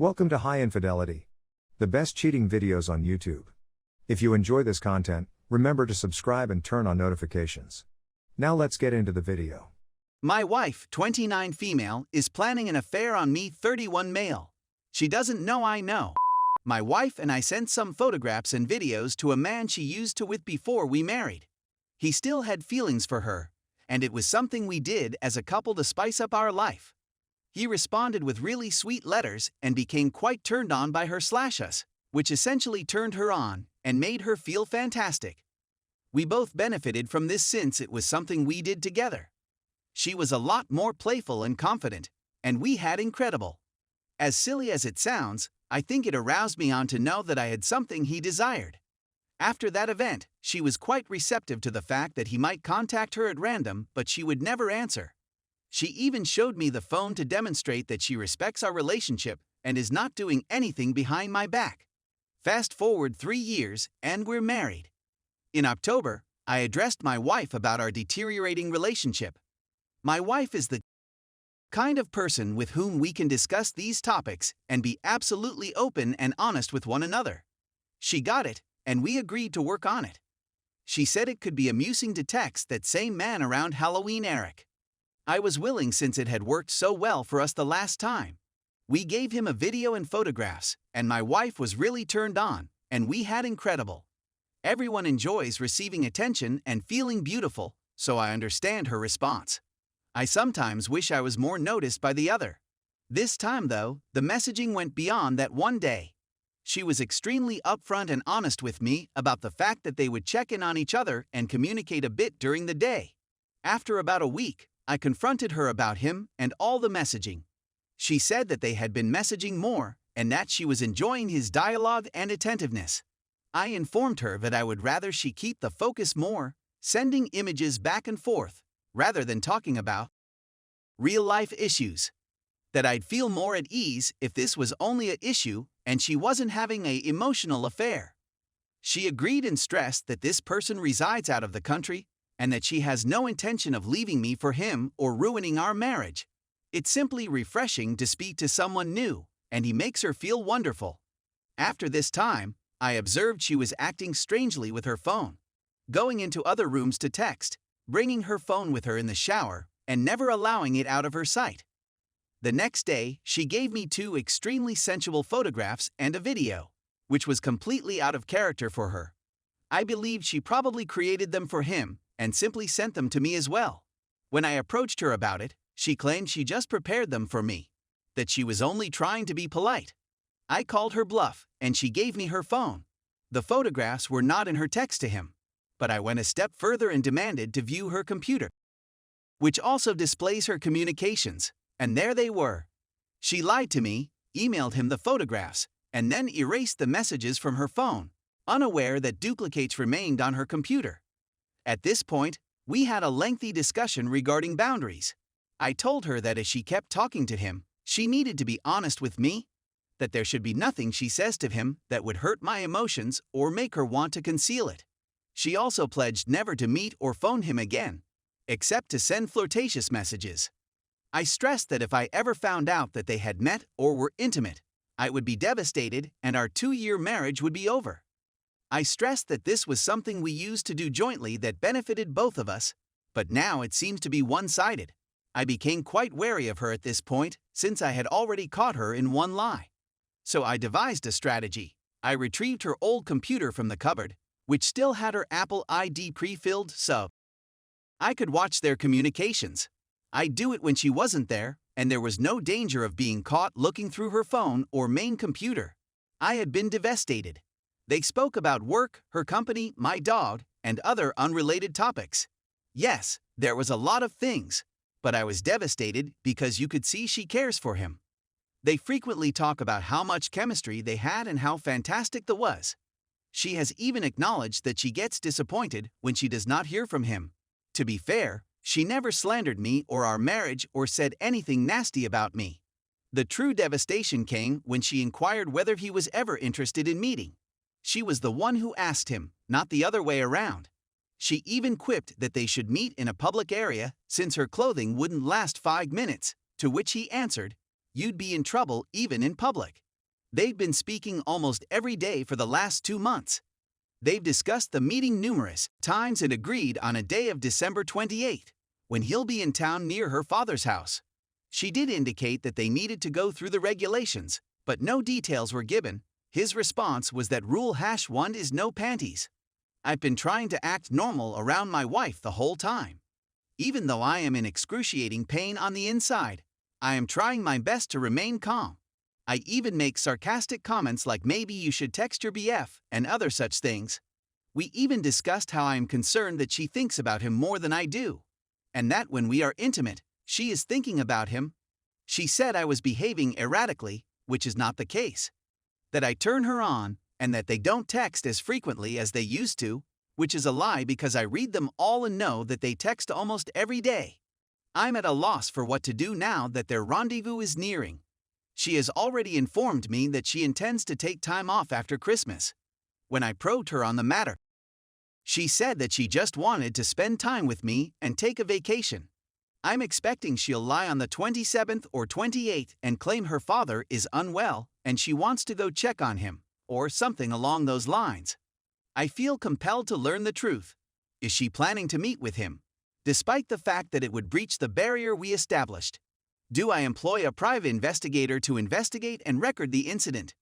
Welcome to High Infidelity, the best cheating videos on YouTube. If you enjoy this content, remember to subscribe and turn on notifications. Now let's get into the video. My wife, 29 female, is planning an affair on me, 31 male. She doesn't know I know. My wife and I sent some photographs and videos to a man she used to with before we married. He still had feelings for her, and it was something we did as a couple to spice up our life. He responded with really sweet letters and became quite turned on by her /us, which essentially turned her on and made her feel fantastic. We both benefited from this since it was something we did together. She was a lot more playful and confident, and we had incredible. As silly as it sounds, I think it aroused me on to know that I had something he desired. After that event, she was quite receptive to the fact that he might contact her at random, but she would never answer. She even showed me the phone to demonstrate that she respects our relationship and is not doing anything behind my back. Fast forward 3 years, and we're married. In October, I addressed my wife about our deteriorating relationship. My wife is the kind of person with whom we can discuss these topics and be absolutely open and honest with one another. She got it, and we agreed to work on it. She said it could be amusing to text that same man around Halloween, Eric. I was willing since it had worked so well for us the last time. We gave him a video and photographs, and my wife was really turned on, and we had incredible. Everyone enjoys receiving attention and feeling beautiful, so I understand her response. I sometimes wish I was more noticed by the other. This time though, the messaging went beyond that one day. She was extremely upfront and honest with me about the fact that they would check in on each other and communicate a bit during the day. After about a week, I confronted her about him and all the messaging. She said that they had been messaging more and that she was enjoying his dialogue and attentiveness. I informed her that I would rather she keep the focus more, sending images back and forth, rather than talking about real-life issues. That I'd feel more at ease if this was only an issue and she wasn't having an emotional affair. She agreed and stressed that this person resides out of the country and that she has no intention of leaving me for him or ruining our marriage. It's simply refreshing to speak to someone new, and he makes her feel wonderful. After this time, I observed she was acting strangely with her phone, going into other rooms to text, bringing her phone with her in the shower, and never allowing it out of her sight. The next day, she gave me 2 extremely sensual photographs and a video, which was completely out of character for her. I believed she probably created them for him and simply sent them to me as well. When I approached her about it, she claimed she just prepared them for me, that she was only trying to be polite. I called her bluff, and she gave me her phone. The photographs were not in her text to him, but I went a step further and demanded to view her computer, which also displays her communications, and there they were. She lied to me, emailed him the photographs, and then erased the messages from her phone, unaware that duplicates remained on her computer. At this point, we had a lengthy discussion regarding boundaries. I told her that as she kept talking to him, she needed to be honest with me, that there should be nothing she says to him that would hurt my emotions or make her want to conceal it. She also pledged never to meet or phone him again, except to send flirtatious messages. I stressed that if I ever found out that they had met or were intimate, I would be devastated and our 2-year marriage would be over. I stressed that this was something we used to do jointly that benefited both of us, but now it seems to be one-sided. I became quite wary of her at this point, since I had already caught her in one lie. So I devised a strategy. I retrieved her old computer from the cupboard, which still had her Apple ID pre-filled so I could watch their communications. I'd do it when she wasn't there, and there was no danger of being caught looking through her phone or main computer. I had been devastated. They spoke about work, her company, my dog, and other unrelated topics. Yes, there was a lot of things, but I was devastated because you could see she cares for him. They frequently talk about how much chemistry they had and how fantastic that was. She has even acknowledged that she gets disappointed when she does not hear from him. To be fair, she never slandered me or our marriage or said anything nasty about me. The true devastation came when she inquired whether he was ever interested in meeting. She was the one who asked him, not the other way around. She even quipped that they should meet in a public area since her clothing wouldn't last 5 minutes, to which he answered, "You'd be in trouble even in public." They've been speaking almost every day for the last 2 months. They've discussed the meeting numerous times and agreed on a day of December 28th, when he'll be in town near her father's house. She did indicate that they needed to go through the regulations, but no details were given. His response was that rule #1 is no panties. I've been trying to act normal around my wife the whole time. Even though I am in excruciating pain on the inside, I am trying my best to remain calm. I even make sarcastic comments like maybe you should text your BF and other such things. We even discussed how I am concerned that she thinks about him more than I do, and that when we are intimate, she is thinking about him. She said I was behaving erratically, which is not the case. That I turn her on, and that they don't text as frequently as they used to, which is a lie because I read them all and know that they text almost every day. I'm at a loss for what to do now that their rendezvous is nearing. She has already informed me that she intends to take time off after Christmas. When I probed her on the matter, she said that she just wanted to spend time with me and take a vacation. I'm expecting she'll lie on the 27th or 28th and claim her father is unwell and she wants to go check on him, or something along those lines. I feel compelled to learn the truth. Is she planning to meet with him, despite the fact that it would breach the barrier we established? Do I employ a private investigator to investigate and record the incident?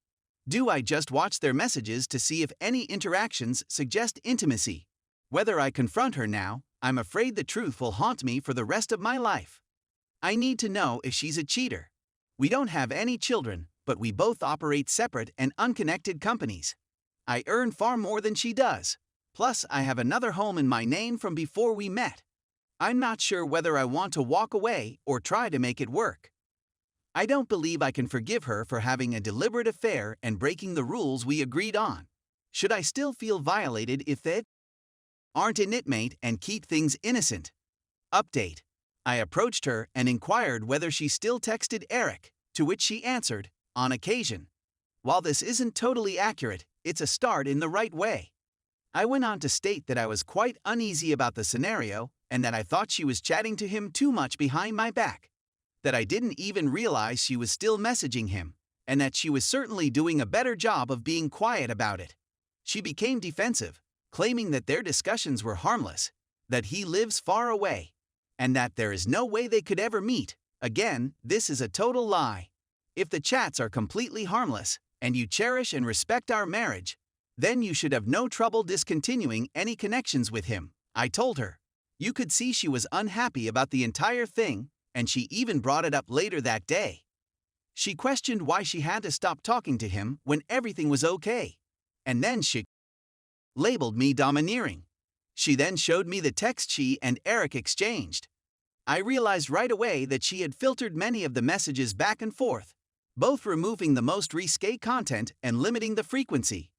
Do I just watch their messages to see if any interactions suggest intimacy? Whether I confront her now, I'm afraid the truth will haunt me for the rest of my life. I need to know if she's a cheater. We don't have any children, but we both operate separate and unconnected companies. I earn far more than she does. Plus, I have another home in my name from before we met. I'm not sure whether I want to walk away or try to make it work. I don't believe I can forgive her for having a deliberate affair and breaking the rules we agreed on. Should I still feel violated if they aren't an inmate and keep things innocent? Update. I approached her and inquired whether she still texted Eric, to which she answered, on occasion. While this isn't totally accurate, it's a start in the right way. I went on to state that I was quite uneasy about the scenario and that I thought she was chatting to him too much behind my back. That I didn't even realize she was still messaging him, and that she was certainly doing a better job of being quiet about it. She became defensive, claiming that their discussions were harmless, that he lives far away, and that there is no way they could ever meet. Again, this is a total lie. If the chats are completely harmless, and you cherish and respect our marriage, then you should have no trouble discontinuing any connections with him, I told her. You could see she was unhappy about the entire thing, and she even brought it up later that day. She questioned why she had to stop talking to him when everything was okay. And then she labeled me domineering. She then showed me the text she and Eric exchanged. I realized right away that she had filtered many of the messages back and forth, both removing the most risque content and limiting the frequency.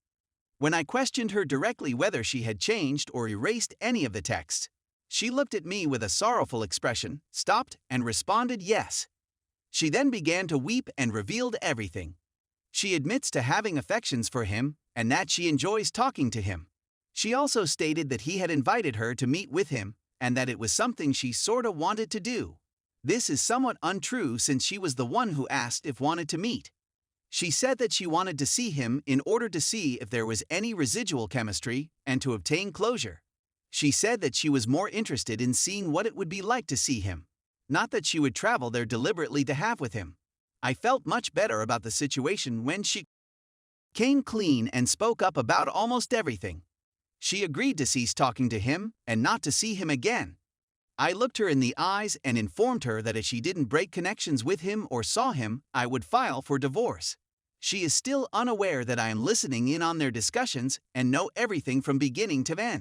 When I questioned her directly whether she had changed or erased any of the texts, she looked at me with a sorrowful expression, stopped, and responded yes. She then began to weep and revealed everything. She admits to having affections for him and that she enjoys talking to him. She also stated that he had invited her to meet with him and that it was something she sorta wanted to do. This is somewhat untrue since she was the one who asked if wanted to meet. She said that she wanted to see him in order to see if there was any residual chemistry and to obtain closure. She said that she was more interested in seeing what it would be like to see him, not that she would travel there deliberately to have with him. I felt much better about the situation when she came clean and spoke up about almost everything. She agreed to cease talking to him and not to see him again. I looked her in the eyes and informed her that if she didn't break connections with him or saw him, I would file for divorce. She is still unaware that I am listening in on their discussions and know everything from beginning to end.